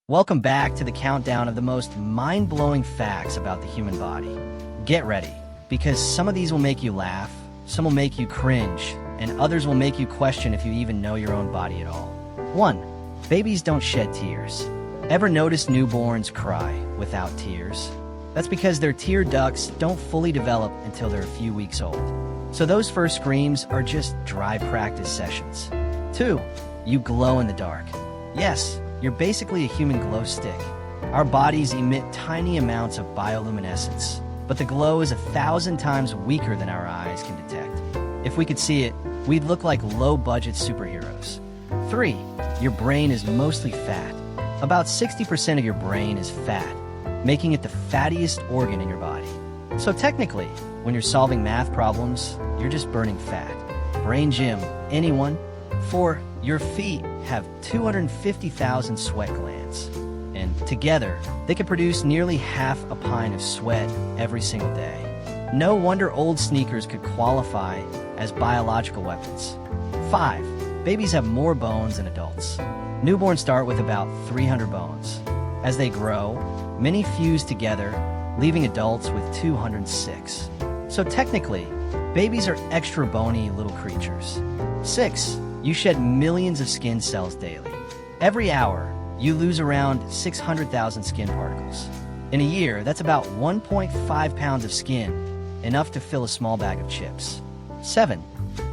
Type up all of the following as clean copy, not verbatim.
Welcome back to the countdown of the most mind-blowing facts about the human body. Get ready, because some of these will make you laugh, some will make you cringe, and others will make you question if you even know your own body at all. 1. Babies don't shed tears. Ever notice newborns cry without tears? That's because their tear ducts don't fully develop until they're a few weeks old. So those first screams are just dry practice sessions. 2. You glow in the dark. Yes, you're basically a human glow stick. Our bodies emit tiny amounts of bioluminescence, but the glow is 1,000 times weaker than our eyes can detect. If we could see it, we'd look like low-budget superheroes. 3. Your brain is mostly fat. About 60% of your brain is fat, making it the fattiest organ in your body. So technically, when you're solving math problems, you're just burning fat. Brain gym, anyone? 4. Your feet have 250,000 sweat glands, and together, they can produce nearly half a pint of sweat every single day. No wonder old sneakers could qualify as biological weapons. 5. Babies have more bones than adults. Newborns start with about 300 bones. As they grow, many fuse together, leaving adults with 206. So technically, babies are extra bony little creatures. 6. You shed millions of skin cells daily. Every hour, you lose around 600,000 skin particles. In a year, that's about 1.5 pounds of skin, enough to fill a small bag of chips. 7.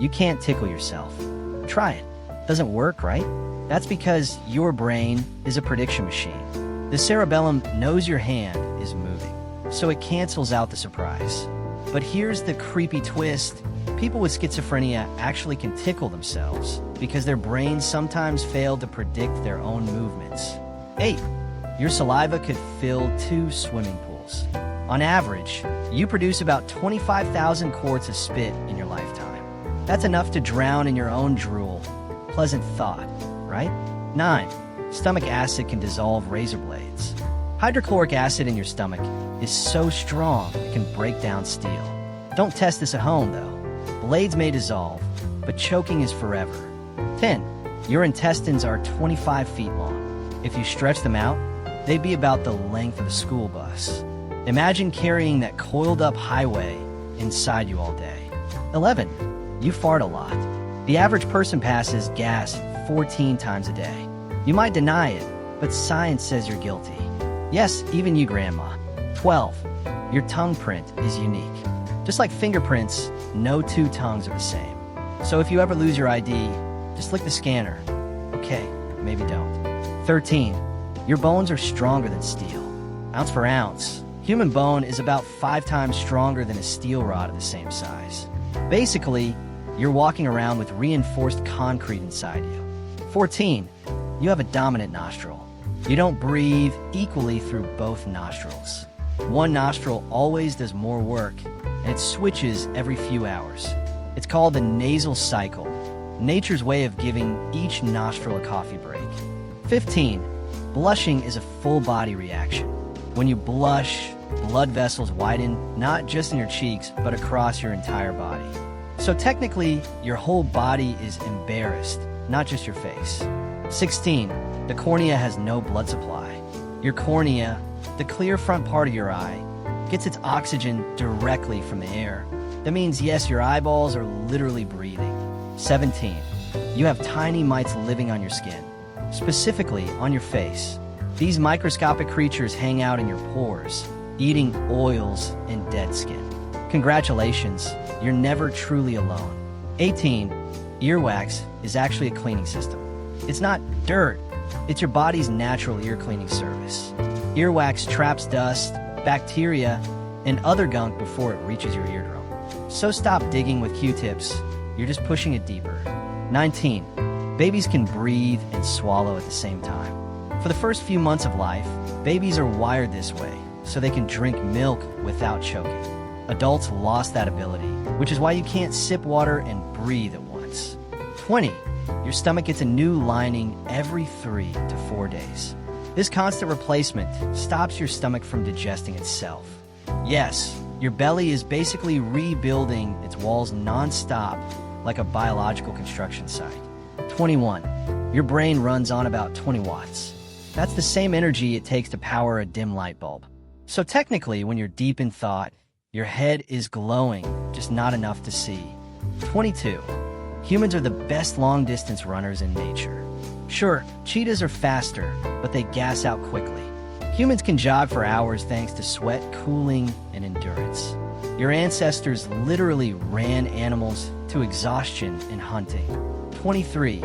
You can't tickle yourself. Try it. Doesn't work, right? That's because your brain is a prediction machine. The cerebellum knows your hand is moving, so it cancels out the surprise. But here's the creepy twist. People with schizophrenia actually can tickle themselves because their brains sometimes fail to predict their own movements. 8. Your saliva could fill 2 swimming pools. On average, you produce about 25,000 quarts of spit in your lifetime. That's enough to drown in your own drool. Pleasant thought, right? 9. Stomach acid can dissolve razor blades. Hydrochloric acid in your stomach is so strong it can break down steel. Don't test this at home, though. Blades may dissolve, but choking is forever. 10. Your intestines are 25 feet long. If you stretch them out, they'd be about the length of a school bus. Imagine carrying that coiled-up highway inside you all day. 11. You fart a lot. The average person passes gas 14 times a day. You might deny it, but science says you're guilty. Yes, even you, Grandma. 12. Your tongue print is unique. Just like fingerprints, no 2 tongues are the same. So if you ever lose your ID, just lick the scanner. Okay, maybe don't. 13. Your bones are stronger than steel. Ounce for ounce, human bone is about 5 times stronger than a steel rod of the same size. Basically, you're walking around with reinforced concrete inside you. 14. You have a dominant nostril. You don't breathe equally through both nostrils. One nostril always does more work, and it switches every few hours. It's called the nasal cycle, nature's way of giving each nostril a coffee break. 15. Blushing is a full-body reaction. When you blush, blood vessels widen not just in your cheeks, but across your entire body. So technically, your whole body is embarrassed, not just your face. 16. The cornea has no blood supply. Your cornea, the clear front part of your eye, gets its oxygen directly from the air. That means, yes, your eyeballs are literally breathing. 17. You have tiny mites living on your skin, specifically on your face. These microscopic creatures hang out in your pores, eating oils and dead skin. Congratulations, you're never truly alone. 18. Earwax is actually a cleaning system. It's not dirt, it's your body's natural ear cleaning service. Earwax traps dust, bacteria, and other gunk before it reaches your eardrum. So stop digging with Q-tips, you're just pushing it deeper. 19. Babies can breathe and swallow at the same time. For the first few months of life, babies are wired this way, so they can drink milk without choking. Adults lost that ability, which is why you can't sip water and breathe at once. 20. Your stomach gets a new lining every 3 to 4 days. This constant replacement stops your stomach from digesting itself. Yes, your belly is basically rebuilding its walls non-stop like a biological construction site. 21. Your brain runs on about 20 watts. That's the same energy it takes to power a dim light bulb. So technically, when you're deep in thought, your head is glowing, just not enough to see. 22. Humans are the best long-distance runners in nature. Sure, cheetahs are faster, but they gas out quickly. Humans can jog for hours thanks to sweat, cooling, and endurance. Your ancestors literally ran animals to exhaustion in hunting. 23.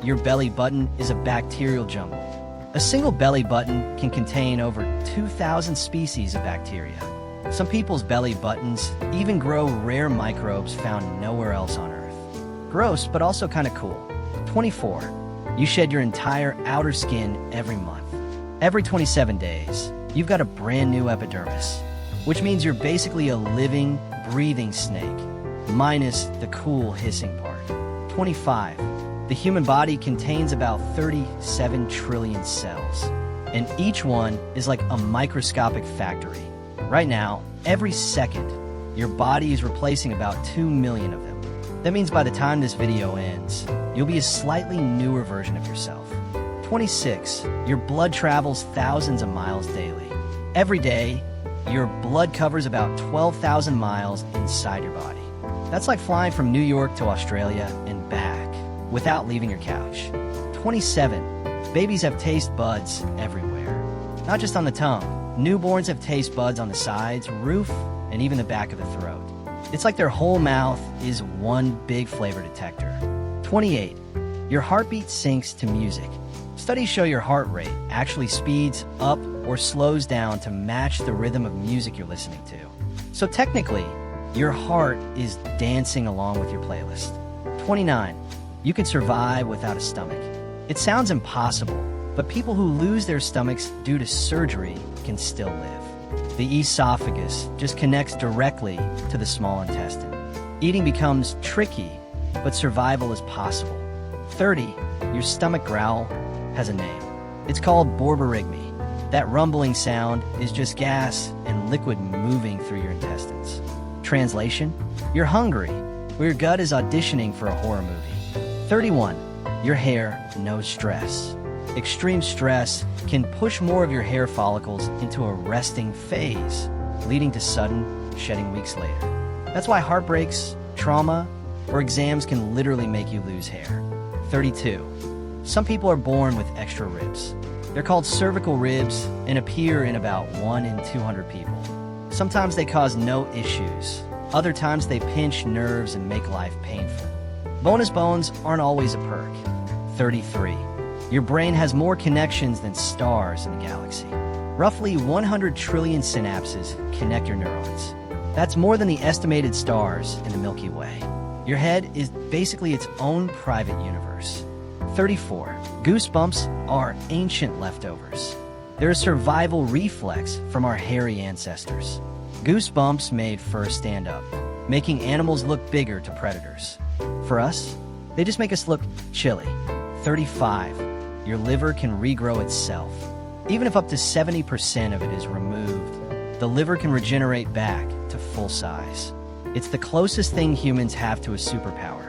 Your belly button is a bacterial jungle. A single belly button can contain over 2,000 species of bacteria. Some people's belly buttons even grow rare microbes found nowhere else on Earth. Gross, but also kind of cool. 24. You shed your entire outer skin every month. Every 27 days, you've got a brand new epidermis, which means you're basically a living, breathing snake, minus the cool hissing part. 25. The human body contains about 37 trillion cells, and each one is like a microscopic factory. Right now, every second, your body is replacing about 2 million of them. That means by the time this video ends, you'll be a slightly newer version of yourself. 26. Your blood travels thousands of miles daily. Every day, your blood covers about 12,000 miles inside your body. That's like flying from New York to Australia and back without leaving your couch. 27. Babies have taste buds everywhere. Not just on the tongue. Newborns have taste buds on the sides, roof, and even the back of the throat. It's like their whole mouth is one big flavor detector. 28. Your heartbeat syncs to music. Studies show your heart rate actually speeds up or slows down to match the rhythm of music you're listening to. So technically, your heart is dancing along with your playlist. 29. You can survive without a stomach. It sounds impossible, but people who lose their stomachs due to surgery can still live. The esophagus just connects directly to the small intestine. Eating becomes tricky, but survival is possible. 30. Your stomach growl has a name. It's called borborygmi. That rumbling sound is just gas and liquid moving through your intestines. Translation? You're hungry, or your gut is auditioning for a horror movie. 31. Your hair knows stress. Extreme stress can push more of your hair follicles into a resting phase, leading to sudden shedding weeks later. That's why heartbreaks, trauma, or exams can literally make you lose hair. 32. Some people are born with extra ribs. They're called cervical ribs and appear in about 1 in 200 people. Sometimes they cause no issues. Other times they pinch nerves and make life painful. Bonus bones aren't always a perk. 33. Your brain has more connections than stars in the galaxy. Roughly 100 trillion synapses connect your neurons. That's more than the estimated stars in the Milky Way. Your head is basically its own private universe. 34. Goosebumps are ancient leftovers. They're a survival reflex from our hairy ancestors. Goosebumps made fur stand up, making animals look bigger to predators. For us, they just make us look chilly. 35. Your liver can regrow itself. Even if up to 70% of it is removed, the liver can regenerate back to full size. It's the closest thing humans have to a superpower.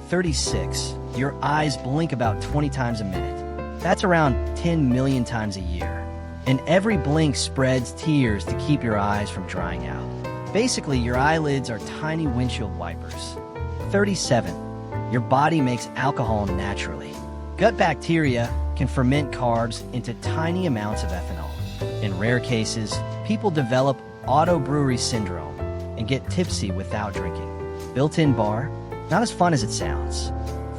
36. Your eyes blink about 20 times a minute. That's around 10 million times a year. And every blink spreads tears to keep your eyes from drying out. Basically, your eyelids are tiny windshield wipers. 37. Your body makes alcohol naturally. Gut bacteria can ferment carbs into tiny amounts of ethanol. In rare cases, people develop autobrewery syndrome and get tipsy without drinking. Built-in bar? Not as fun as it sounds.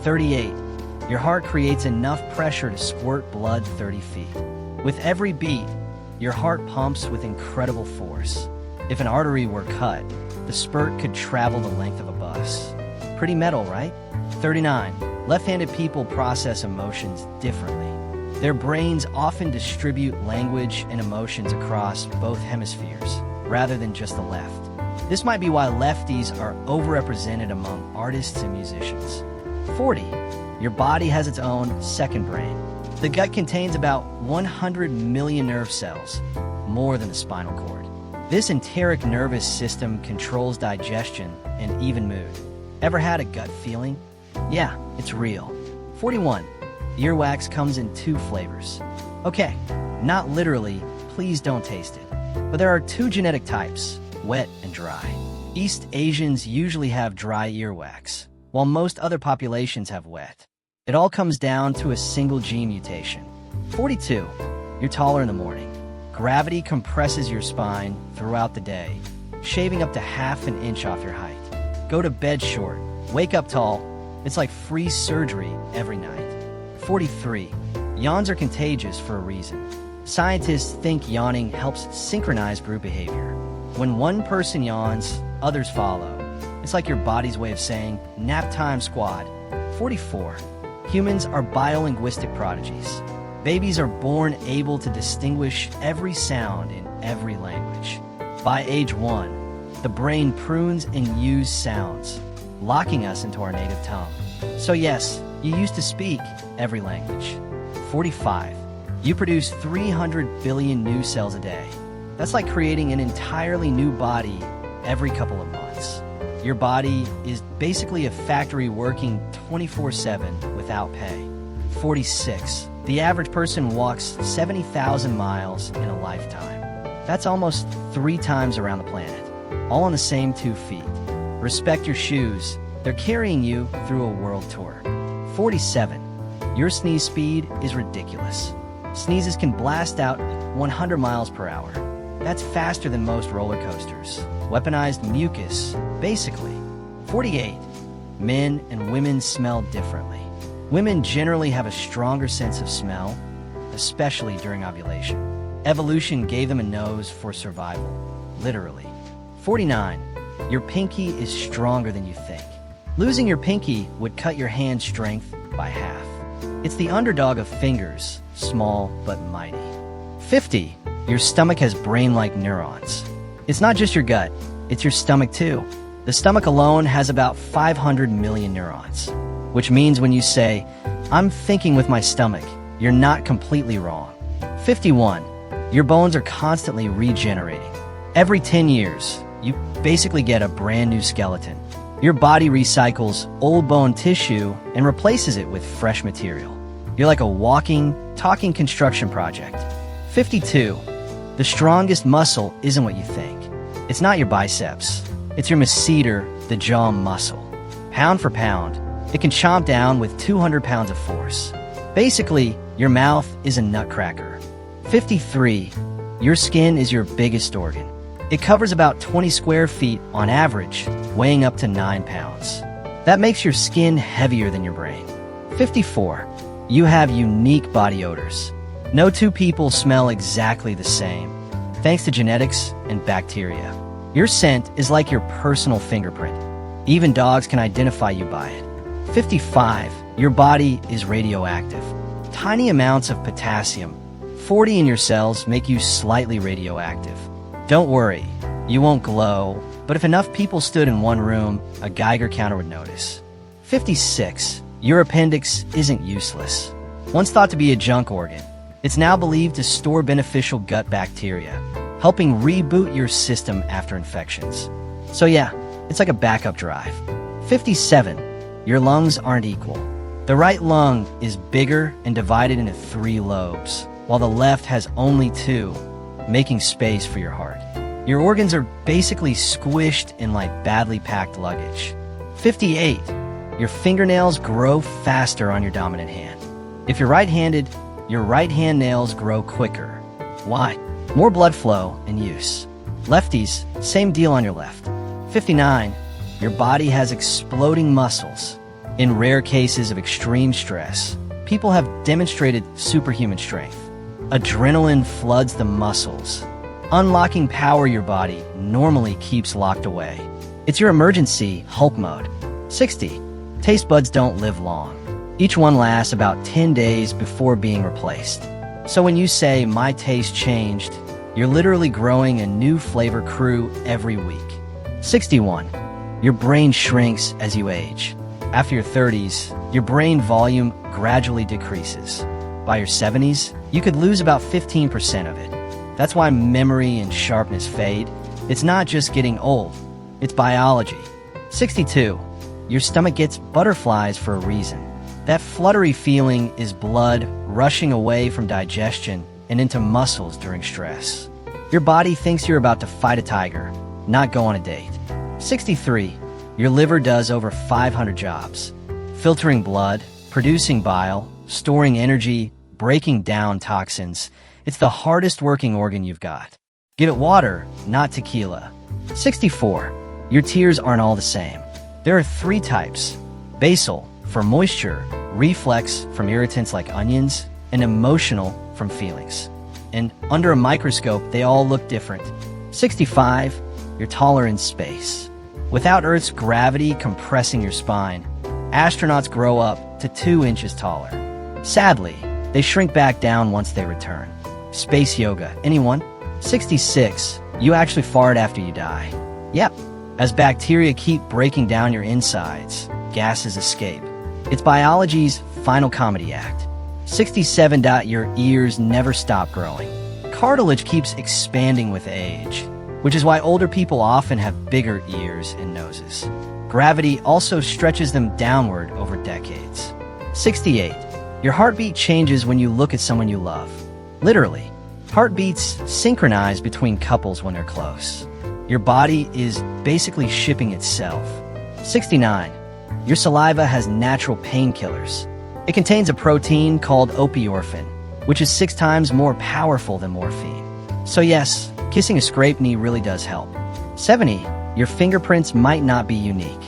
38. Your heart creates enough pressure to squirt blood 30 feet. With every beat, your heart pumps with incredible force. If an artery were cut, the spurt could travel the length of a bus. Pretty metal, right? 39. Left-handed people process emotions differently. Their brains often distribute language and emotions across both hemispheres, rather than just the left. This might be why lefties are overrepresented among artists and musicians. 40. Your body has its own second brain. The gut contains about 100 million nerve cells, more than the spinal cord. This enteric nervous system controls digestion and even mood. Ever had a gut feeling? Yeah, it's real. 41. Earwax comes in 2 flavors. Okay, not literally, please don't taste it. But there are two genetic types, wet and dry. East Asians usually have dry earwax, while most other populations have wet. It all comes down to a single gene mutation. 42. You're taller in the morning. Gravity compresses your spine throughout the day, shaving up to half an inch off your height. Go to bed short, wake up tall. It's like free surgery every night. 43. Yawns are contagious for a reason. Scientists think yawning helps synchronize group behavior. When one person yawns, others follow. It's like your body's way of saying, nap time squad. 44. Humans are biolinguistic prodigies. Babies are born able to distinguish every sound in every language. By age 1, the brain prunes and uses sounds, locking us into our native tongue. So yes, you used to speak every language. 45. You produce 300 billion new cells a day. That's like creating an entirely new body every couple of months. Your body is basically a factory working 24/7 without pay. 46. The average person walks 70,000 miles in a lifetime. That's almost 3 times around the planet, all on the same 2 feet. Respect your shoes. They're carrying you through a world tour. 47. Your sneeze speed is ridiculous. Sneezes can blast out 100 miles per hour. That's faster than most roller coasters. Weaponized mucus, basically. 48. Men and women smell differently. Women generally have a stronger sense of smell, especially during ovulation. Evolution gave them a nose for survival, literally. 49. Your pinky is stronger than you think. Losing your pinky would cut your hand strength by half. It's the underdog of fingers, small but mighty. 50. Your stomach has brain-like neurons. It's not just your gut, it's your stomach too. The stomach alone has about 500 million neurons, which means when you say, "I'm thinking with my stomach," you're not completely wrong. 51. Your bones are constantly regenerating. Every 10 years, you basically get a brand new skeleton. Your body recycles old bone tissue and replaces it with fresh material. You're like a walking, talking construction project. 52. The strongest muscle isn't what you think. It's not your biceps. It's your masseter, the jaw muscle. Pound for pound, it can chomp down with 200 pounds of force. Basically, your mouth is a nutcracker. 53. Your skin is your biggest organ. It covers about 20 square feet on average, weighing up to 9 pounds. That makes your skin heavier than your brain. 54. You have unique body odors. No two people smell exactly the same, thanks to genetics and bacteria. Your scent is like your personal fingerprint. Even dogs can identify you by it. 55. Your body is radioactive. Tiny amounts of potassium, 40 in your cells, make you slightly radioactive. Don't worry, you won't glow, but if enough people stood in one room, a Geiger counter would notice. 56. Your appendix isn't useless. Once thought to be a junk organ, it's now believed to store beneficial gut bacteria, helping reboot your system after infections. So yeah, it's like a backup drive. 57. Your lungs aren't equal. The right lung is bigger and divided into 3 lobes, while the left has only 2, making space for your heart. Your organs are basically squished in like badly packed luggage. 58. Your fingernails grow faster on your dominant hand. If you're right-handed, your right hand nails grow quicker. Why? More blood flow and use. Lefties, same deal on your left. 59. Your body has exploding muscles. In rare cases of extreme stress, people have demonstrated superhuman strength. Adrenaline floods the muscles. Unlocking power your body normally keeps locked away. It's your emergency Hulk mode. 60. Taste buds don't live long. Each one lasts about 10 days before being replaced. So when you say, "My taste changed," you're literally growing a new flavor crew every week. 61. Your brain shrinks as you age. After your 30s, your brain volume gradually decreases. By your 70s, you could lose about 15% of it. That's why memory and sharpness fade. It's not just getting old, it's biology. 62. Your stomach gets butterflies for a reason. That fluttery feeling is blood rushing away from digestion and into muscles during stress. Your body thinks you're about to fight a tiger, not go on a date. 63. Your liver does over 500 jobs. Filtering blood, producing bile, storing energy, breaking down toxins. It's the hardest working organ you've got. Give it water, not tequila. 64. Your tears aren't all the same. There are 3 types. Basal, for moisture, reflex from irritants like onions, and emotional from feelings. And under a microscope, they all look different. 65. You're taller in space. Without Earth's gravity compressing your spine, astronauts grow up to 2 inches taller. Sadly, they shrink back down once they return. Space yoga, anyone? 66. You actually fart after you die. Yep. As bacteria keep breaking down your insides, gases escape. It's biology's final comedy act. 67. Your ears never stop growing. Cartilage keeps expanding with age, which is why older people often have bigger ears and noses. Gravity also stretches them downward over decades. 68. Your heartbeat changes when you look at someone you love. Literally, heartbeats synchronize between couples when they're close. Your body is basically shipping itself. 69. Your saliva has natural painkillers. It contains a protein called opioorphin, which is 6 times more powerful than morphine. So yes, kissing a scraped knee really does help. 70. Your fingerprints might not be unique.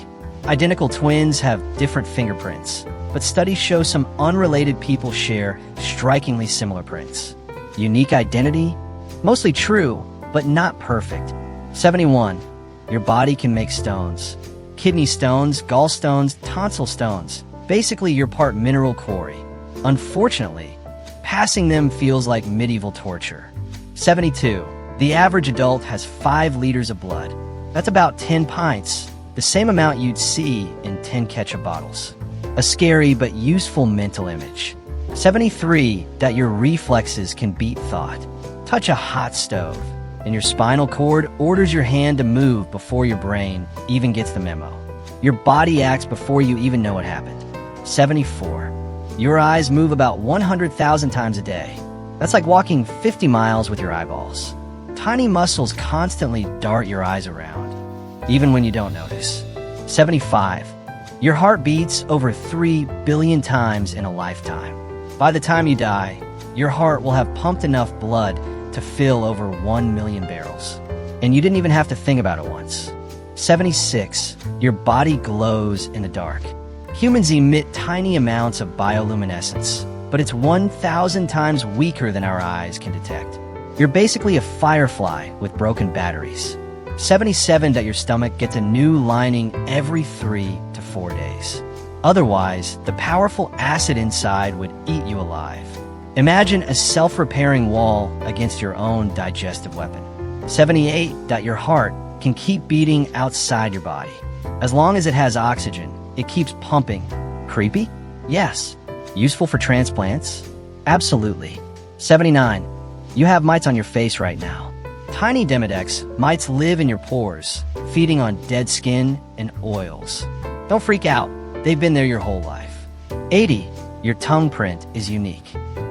Identical twins have different fingerprints, but studies show some unrelated people share strikingly similar prints. Unique identity? Mostly true, but not perfect. 71. Your body can make stones. Kidney stones, gallstones, tonsil stones. Basically, you're part mineral quarry. Unfortunately, passing them feels like medieval torture. 72. The average adult has 5 liters of blood. That's about 10 pints, the same amount you'd see in 10 ketchup bottles. A scary but useful mental image. 73. That your reflexes can beat thought. Touch a hot stove, and your spinal cord orders your hand to move before your brain even gets the memo. Your body acts before you even know what happened. 74. Your eyes move about 100,000 times a day. That's like walking 50 miles with your eyeballs. Tiny muscles constantly dart your eyes around, even when you don't notice. 75. Your heart beats over 3 billion times in a lifetime. By the time you die, your heart will have pumped enough blood to fill over 1 million barrels. And you didn't even have to think about it once. 76. Your body glows in the dark. Humans emit tiny amounts of bioluminescence, but it's 1,000 times weaker than our eyes can detect. You're basically a firefly with broken batteries. 77. That your stomach gets a new lining every 3 to 4 days. Otherwise, the powerful acid inside would eat you alive. Imagine a self-repairing wall against your own digestive weapon. 78. That your heart can keep beating outside your body. As long as it has oxygen, it keeps pumping. Creepy? Yes. Useful for transplants? Absolutely. 79. You have mites on your face right now. Tiny Demodex mites live in your pores, feeding on dead skin and oils. Don't freak out. They've been there your whole life. 80. Your tongue print is unique.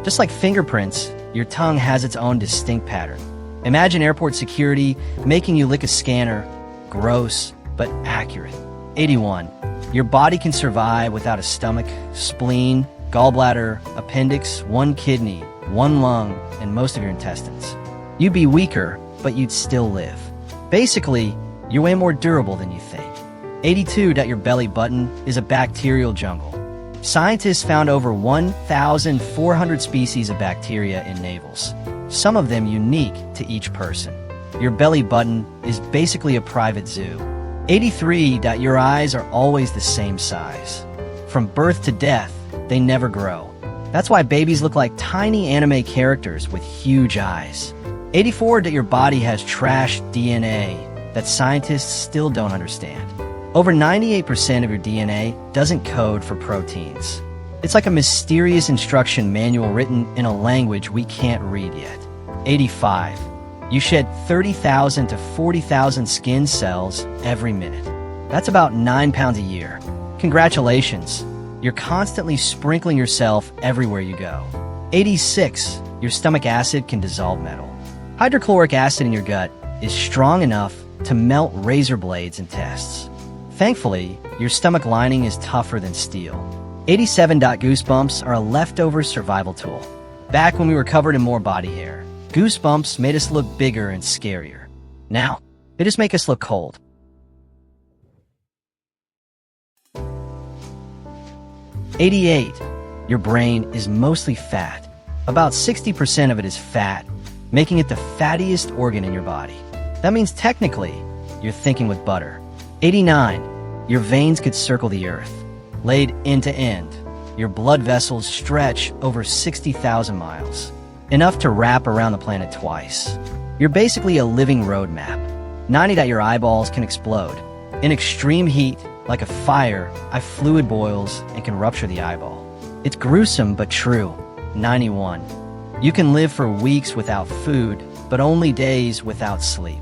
Just like fingerprints, your tongue has its own distinct pattern. Imagine airport security making you lick a scanner. Gross, but accurate. 81. Your body can survive without a stomach, spleen, gallbladder, appendix, 1 kidney, 1 lung, and most of your intestines. You'd be weaker, but you'd still live. Basically, you're way more durable than you think. 82. That your belly button is a bacterial jungle. Scientists found over 1,400 species of bacteria in navels, some of them unique to each person. Your belly button is basically a private zoo. 83. That your eyes are always the same size. From birth to death, they never grow. That's why babies look like tiny anime characters with huge eyes. 84. That your body has trash DNA that scientists still don't understand. Over 98% of your DNA doesn't code for proteins. It's like a mysterious instruction manual written in a language we can't read yet. 85. You shed 30,000 to 40,000 skin cells every minute. That's about 9 pounds a year. Congratulations. You're constantly sprinkling yourself everywhere you go. 86. Your stomach acid can dissolve metal. Hydrochloric acid in your gut is strong enough to melt razor blades in tests. Thankfully, your stomach lining is tougher than steel. 87. Goosebumps are a leftover survival tool. Back when we were covered in more body hair, goosebumps made us look bigger and scarier. Now, they just make us look cold. 88. Your brain is mostly fat. About 60% of it is fat, making it the fattiest organ in your body. That means technically, you're thinking with butter. 89. Your veins could circle the earth. Laid end to end, your blood vessels stretch over 60,000 miles. Enough to wrap around the planet twice. You're basically a living road map. 90. Your eyeballs can explode. In extreme heat, like a fire, fluid boils and can rupture the eyeball. It's gruesome but true. 91. You can live for weeks without food, but only days without sleep.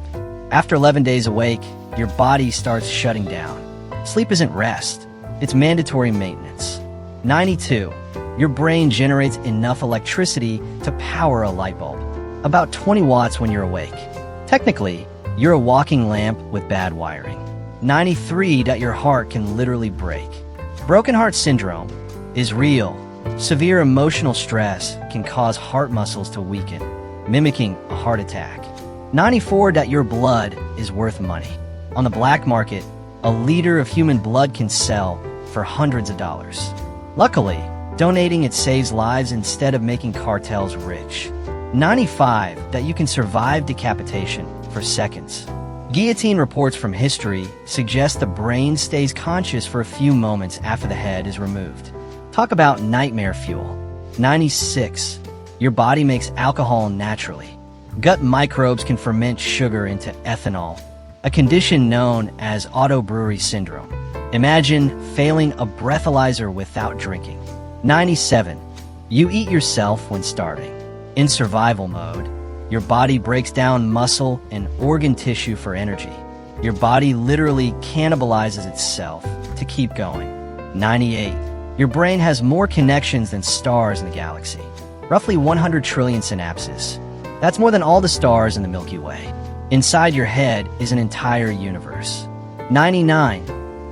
After 11 days awake, your body starts shutting down. Sleep isn't rest, it's mandatory maintenance. 92. Your brain generates enough electricity to power a light bulb. About 20 watts when you're awake. Technically, you're a walking lamp with bad wiring. 93. Your heart can literally break. Broken heart syndrome is real. Severe emotional stress can cause heart muscles to weaken, mimicking a heart attack. 94. Your blood is worth money. On the black market, a liter of human blood can sell for hundreds of dollars. Luckily, donating it saves lives instead of making cartels rich. 95. You can survive decapitation for seconds. Guillotine reports from history suggest the brain stays conscious for a few moments after the head is removed. Talk about nightmare fuel. 96. Your body makes alcohol naturally. Gut microbes can ferment sugar into ethanol, a condition known as autobrewery syndrome. Imagine failing a breathalyzer without drinking. 97. You eat yourself when starving. In survival mode, your body breaks down muscle and organ tissue for energy. Your body literally cannibalizes itself to keep going. 98. Your brain has more connections than stars in the galaxy. Roughly 100 trillion synapses. That's more than all the stars in the Milky Way. Inside your head is an entire universe. 99.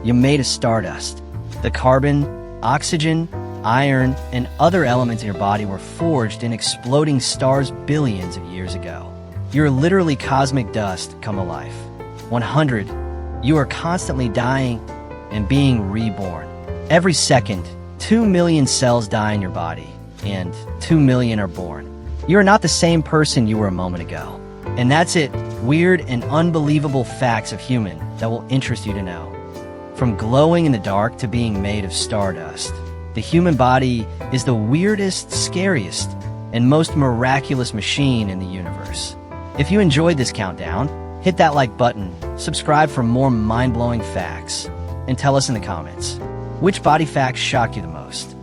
You're made of stardust. The carbon, oxygen, iron, and other elements in your body were forged in exploding stars billions of years ago. You're literally cosmic dust come to life. 100. You are constantly dying and being reborn. Every second, 2 million cells die in your body, and 2 million are born. You are not the same person you were a moment ago. And that's it. Weird and unbelievable facts of human that will interest you to know. From glowing in the dark to being made of stardust, the human body is the weirdest, scariest, and most miraculous machine in the universe. If you enjoyed this countdown, hit that like button, subscribe for more mind-blowing facts, and tell us in the comments, which body facts shocked you the most?